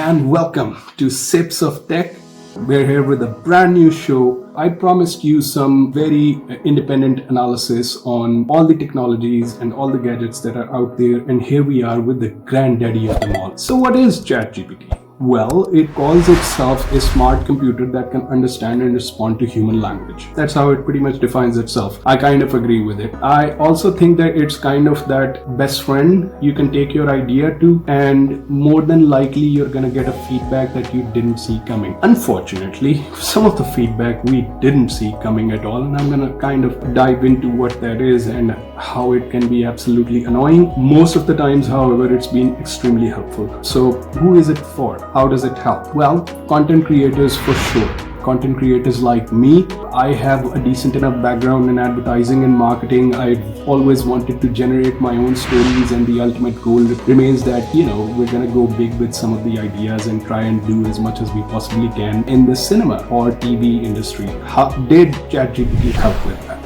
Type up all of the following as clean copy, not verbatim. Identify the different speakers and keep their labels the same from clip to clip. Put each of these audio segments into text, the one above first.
Speaker 1: and welcome to Sips of Tech. We're here with a brand new show. I promised you some very independent analysis on all the technologies and all the gadgets that are out there, and here we are with the granddaddy of them all. So what is Chat GPT? Well, it calls itself a smart computer that can understand and respond to human language. That's how it pretty much defines itself. I kind of agree with it. I also think that it's kind of that best friend you can take your idea to, and more than likely you're gonna get a feedback that you didn't see coming. Unfortunately, some of the feedback we didn't see coming at all, and I'm gonna kind of dive into what that is and how it can be absolutely annoying. Most of the times, however, it's been extremely helpful. So who is it for? How does it help? Well, content creators for sure. Content creators like me. I have a decent enough background in advertising and marketing. I've always wanted to generate my own stories, and the ultimate goal remains that, we're gonna go big with some of the ideas and try and do as much as we possibly can in the cinema or TV industry. How did ChatGPT help with that?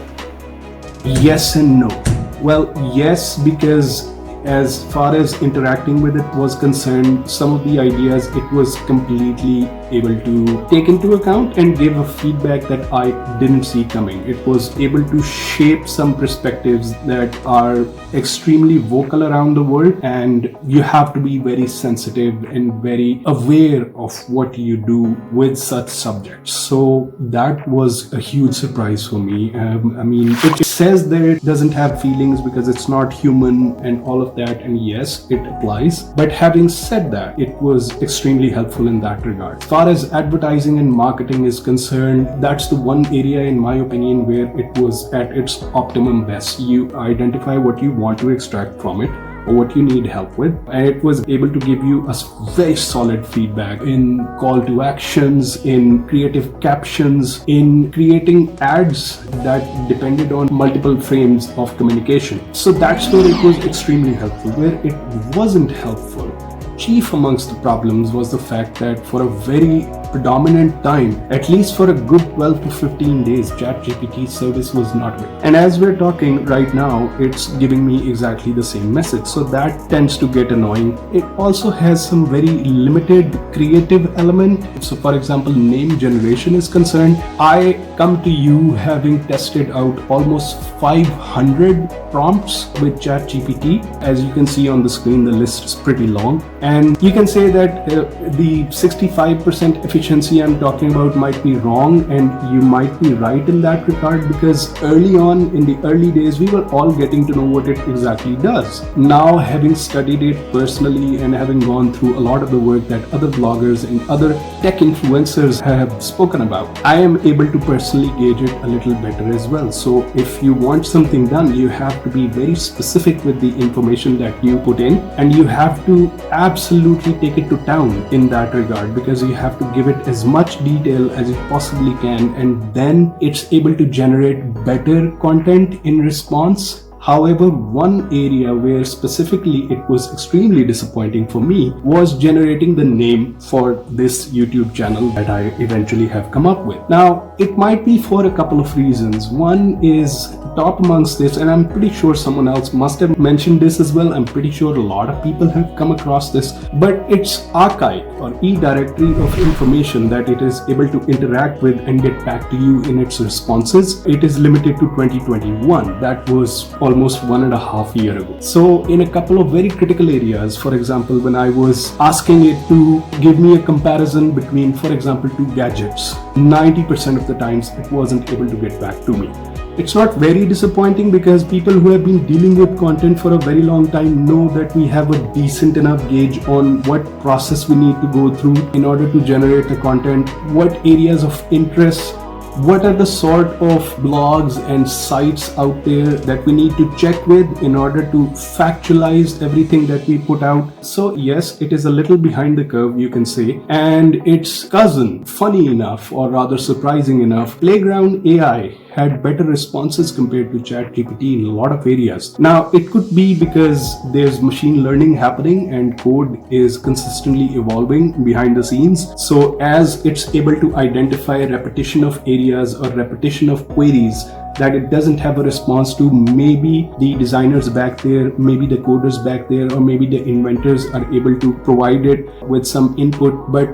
Speaker 1: Yes and no. Well, yes, because as far as interacting with it was concerned, some of the ideas it was completely able to take into account and give a feedback that I didn't see coming. It was able to shape some perspectives that are extremely vocal around the world, and you have to be very sensitive and very aware of what you do with such subjects. So that was a huge surprise for me. It says that it doesn't have feelings because it's not human and all of that, and yes, it applies. But having said that, it was extremely helpful in that regard. As far as advertising and marketing is concerned, that's the one area in my opinion where it was at its optimum best. You identify what you want to extract from it or what you need help with, and it was able to give you a very solid feedback in call to actions, in creative captions, in creating ads that depended on multiple frames of communication. So that's where it was extremely helpful. Where it wasn't helpful, chief amongst the problems, was the fact that for a very predominant time, at least for a good 12 to 15 days, ChatGPT service was not with. And as we're talking right now, it's giving me exactly the same message. So that tends to get annoying. It also has some very limited creative element. So for example, name generation is concerned, I come to you having tested out almost 500 prompts with ChatGPT. As you can see on the screen, the list is pretty long. And you can say that the 65% efficiency I'm talking about might be wrong, and you might be right in that regard, because early on in the early days, we were all getting to know what it exactly does. Now, having studied it personally and having gone through a lot of the work that other bloggers and other tech influencers have spoken about, I am able to personally gauge it a little better as well. So if you want something done, you have to be very specific with the information that you put in, and you have to absolutely take it to town in that regard, because you have to give it as much detail as it possibly can, and then it's able to generate better content in response. However, one area where specifically it was extremely disappointing for me was generating the name for this YouTube channel that I eventually have come up with. Now, it might be for a couple of reasons. One is top amongst this, and I'm pretty sure someone else must have mentioned this as well. I'm pretty sure a lot of people have come across this, but its archive or e-directory of information that it is able to interact with and get back to you in its responses, it is limited to 2021. That was almost 1.5 years ago. So in a couple of very critical areas, for example, when I was asking it to give me a comparison between, for example, two gadgets, 90% of the times it wasn't able to get back to me. It's not very disappointing, because people who have been dealing with content for a very long time know that we have a decent enough gauge on what process we need to go through in order to generate the content, what areas of interest, what are the sort of blogs and sites out there that we need to check with in order to factualize everything that we put out. So yes, it is a little behind the curve, you can say. And its cousin, funny enough, or rather surprising enough, Playground AI had better responses compared to Chat GPT in a lot of areas. Now, it could be because there's machine learning happening and code is consistently evolving behind the scenes. So as it's able to identify repetition of areas or repetition of queries that it doesn't have a response to. Maybe the designers back there, maybe the coders back there, or maybe the inventors are able to provide it with some input. But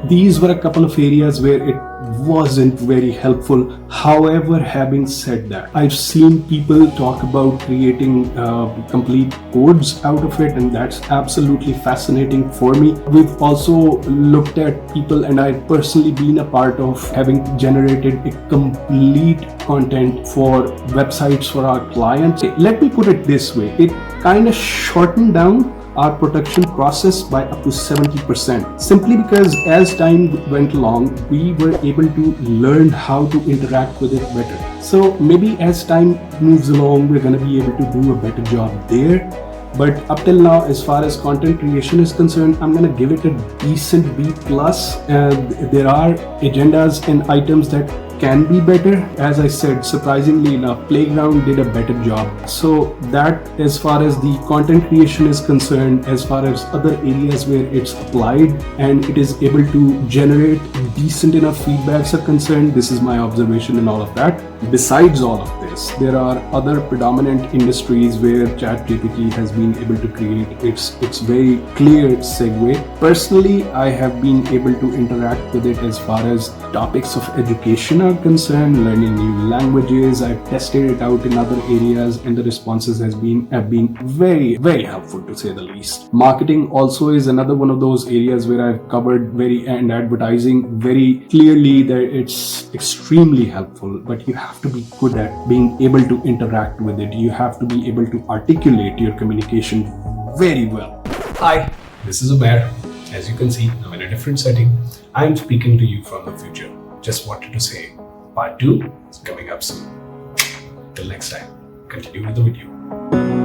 Speaker 1: these were a couple of areas where it wasn't very helpful. However, having said that, I've seen people talk about creating complete codes out of it, and that's absolutely fascinating for me. We've also looked at people, and I've personally been a part of having generated a complete content for websites for our clients. Let me put it this way, it kind of shortened down our production process by up to 70%, simply because as time went along, we were able to learn how to interact with it better. So maybe as time moves along, we're going to be able to do a better job there. But up till now, as far as content creation is concerned, I'm going to give it a decent B+. There are agendas and items that can be better. As I said, surprisingly enough, Playground did a better job. So that, as far as the content creation is concerned, as far as other areas where it's applied and it is able to generate decent enough feedbacks are concerned, this is my observation and all of that. Besides all of this, there are other predominant industries where Chat GPT has been able to create its very clear segue. Personally, I have been able to interact with it as far as topics of education are concerned, learning new languages. I've tested it out in other areas, and the responses have been very, very helpful, to say the least. Marketing also is another one of those areas where I've covered and advertising very clearly that it's extremely helpful, but you have to be good at being able to interact with it. You have to be able to articulate your communication very well. Hi, this is Umair. As you can see, I'm in a different setting. I'm speaking to you from the future. Just wanted to say, part 2 is coming up soon. Till next time, continue with the video.